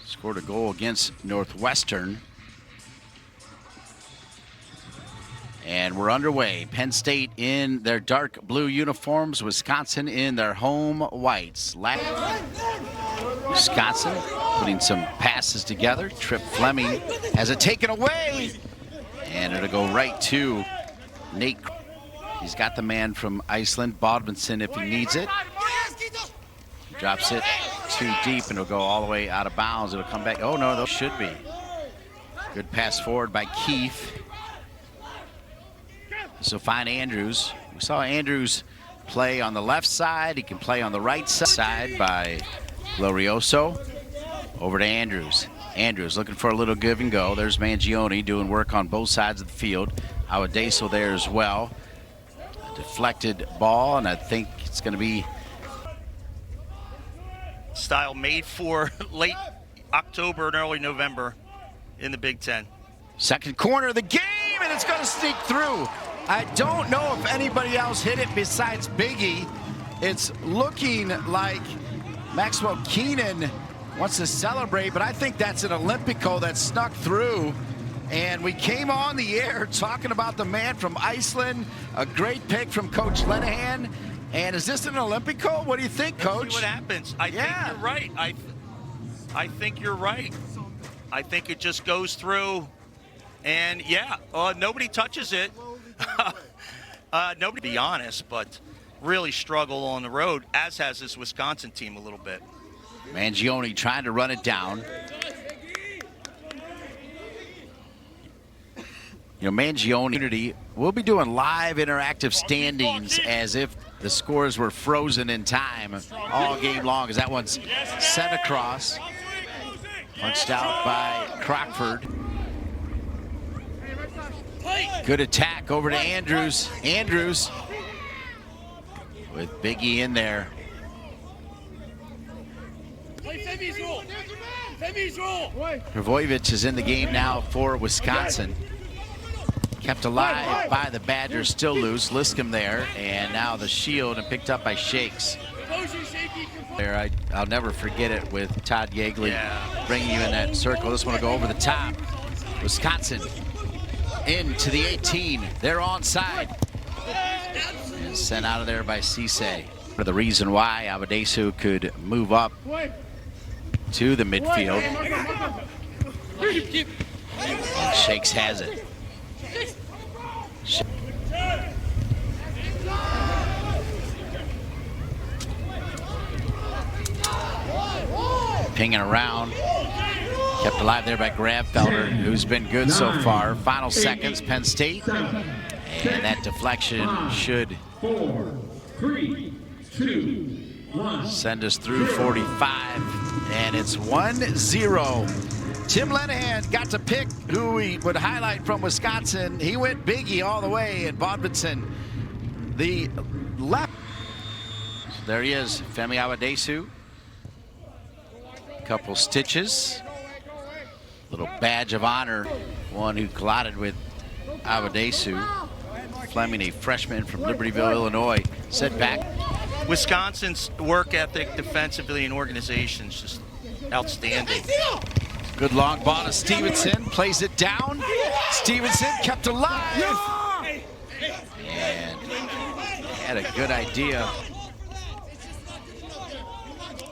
Scored a goal against Northwestern. And we're underway. Penn State in their dark blue uniforms, Wisconsin in their home whites. Wisconsin putting some passes together. Trip Fleming has it taken away. And it'll go right to Nate. He's got the man from Iceland, Bodvinson, if he needs it. Drops it too deep and it'll go all the way out of bounds. It'll come back. Oh no, those should be. Good pass forward by Keefe. So find Andrews. We saw Andrews play on the left side. He can play on the right side by Glorioso. Over to Andrews. Andrews looking for a little give and go. There's Mangione doing work on both sides of the field. Awadeso there as well. A deflected ball, and I think it's going to be style made for late October and early November in the Big Ten. Second corner of the game, and it's going to sneak through. I don't know if anybody else hit it besides Biggie. It's looking like Maxwell Keenan wants to celebrate, but I think that's an Olympico that snuck through. And we came on the air talking about the man from Iceland, a great pick from Coach Lenahan. And is this an Olympico? What do you think, Coach? Let's see what happens. I think you're right. I think you're right. I think it just goes through, and yeah, nobody touches it. Nobody, to be honest, but really struggle on the road, as has this Wisconsin team a little bit. Mangione trying to run it down. You know, Mangione, we'll be doing live interactive standings as if the scores were frozen in time all game long, as that one's sent across. Punched out by Crockford. Good attack over to Andrews. Andrews with Biggie in there. Hrvojevic is in the game now for Wisconsin. Kept alive by the Badgers, still loose. Liscombe there, and now the shield and picked up by Shakes. There, I'll never forget it with Todd Yeagley bringing you in that circle. This one will go over the top. Wisconsin into the 18. They're onside. And sent out of there by Cisse. For the reason why Awadeso could move up to the midfield. And Shakes has it. Pinging around. Kept alive there by Grabfelder, who's been good so far. Final seconds, Penn State. And that deflection should send us through 45. And it's 1-0. Tim Lenahan got to pick who we would highlight from Wisconsin. He went Biggie all the way, and Bodvinson, the left. So there he is, Femi Awadeso. Couple stitches. Little badge of honor. One who collided with Awadeso. Fleming, a freshman from Libertyville, Illinois. Set back. Wisconsin's work ethic defensively and organization is just outstanding. Good long ball to Stevenson, plays it down. Stevenson kept alive. And had a good idea.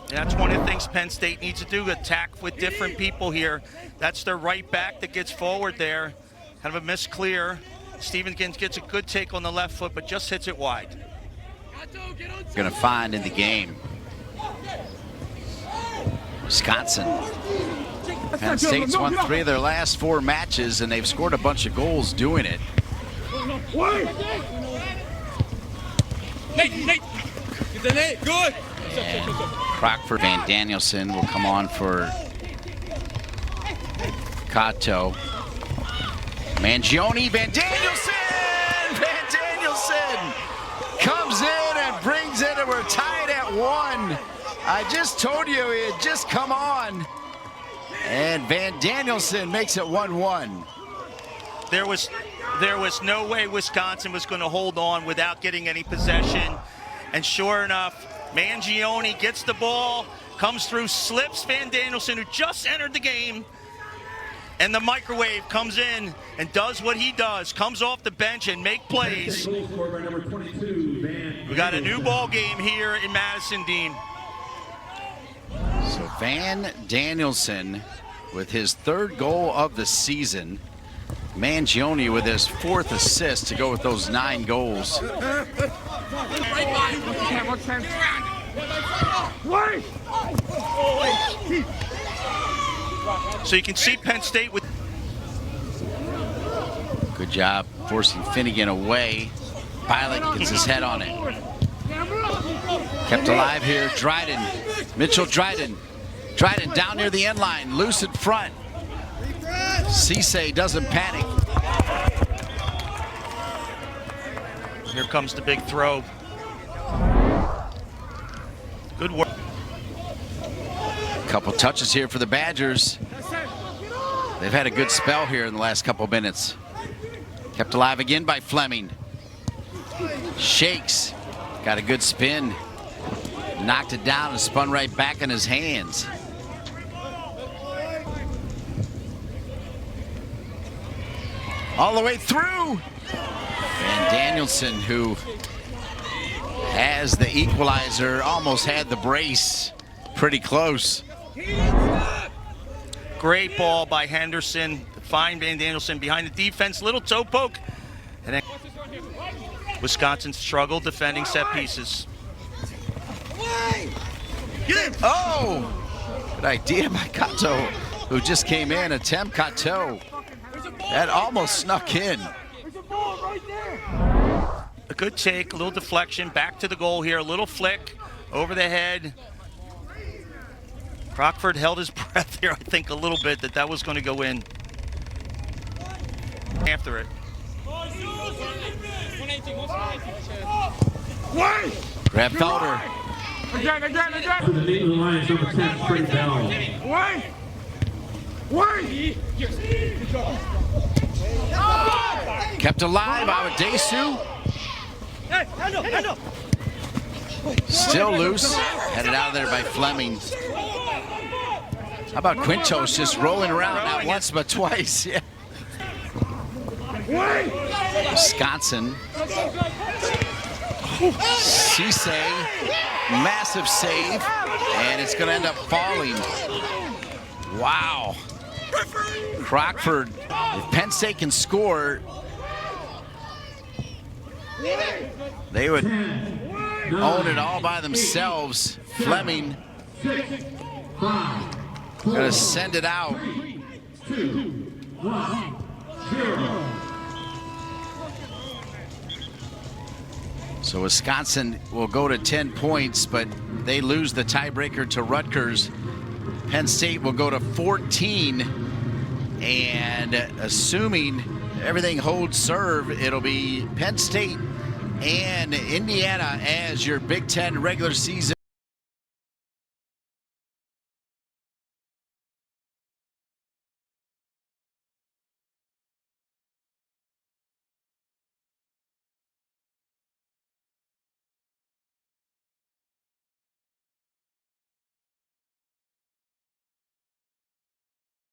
That's one of the things Penn State needs to do, attack with different people here. That's their right back that gets forward there. Kind of a miss clear. Stevenson gets a good take on the left foot, but just hits it wide. Gonna find in the game. Wisconsin. Penn State's won 3 of their last 4 matches, and they've scored a bunch of goals doing it. Good. And Crockford, Van Danielson will come on for Cato. Mangione, Van Danielson! Van Danielson comes in and brings it, and we're tied at 1. I just told you it had just come on. And Van Danielson makes it 1-1. There was no way Wisconsin was going to hold on without getting any possession. And sure enough, Mangione gets the ball, comes through, slips Van Danielson, who just entered the game. And the microwave comes in and does what he does, comes off the bench and make plays. We got a new ball game here in Madison, Dean. So Van Danielson with his 3rd goal of the season. Mangione with his 4th assist to go with those 9 goals. So you can see Penn State with... Good job forcing Finnegan away. Violet gets his head on it. Kept alive here, Dryden. Mitchell Dryden. Dryden down near the end line, loose in front. Cisse doesn't panic. Here comes the big throw. Good work. Couple touches here for the Badgers. They've had a good spell here in the last couple minutes. Kept alive again by Fleming. Shakes. Got a good spin. Knocked it down and spun right back in his hands. All the way through. And Danielson, who has the equalizer, almost had the brace. Pretty close. Great ball by Henderson. Fine Van Danielson behind the defense. Little toe poke. And then Wisconsin struggled defending set pieces. Oh! Good idea by Cato, who just came in. Attempt Cato. That almost snuck in. A good take, a little deflection, back to the goal here. A little flick over the head. Crockford held his breath here, I think, a little bit, that was going to go in. After it. Grab Felder. Again. To the lead of the Lions, number 10, Freddie Bell. Kept alive by Desu. Still loose. Headed out of there by Fleming. How about Quintos just rolling around not once but twice? Yeah. Wisconsin. Cisse, massive save, and it's going to end up falling. Wow. Crockford, if Penn State can score, they would own it all by themselves. Fleming gonna send it out. 3, 2, 1, 0. So Wisconsin will go to 10 points, but they lose the tiebreaker to Rutgers. Penn State will go to 14, and assuming everything holds serve, it'll be Penn State and Indiana as your Big Ten regular season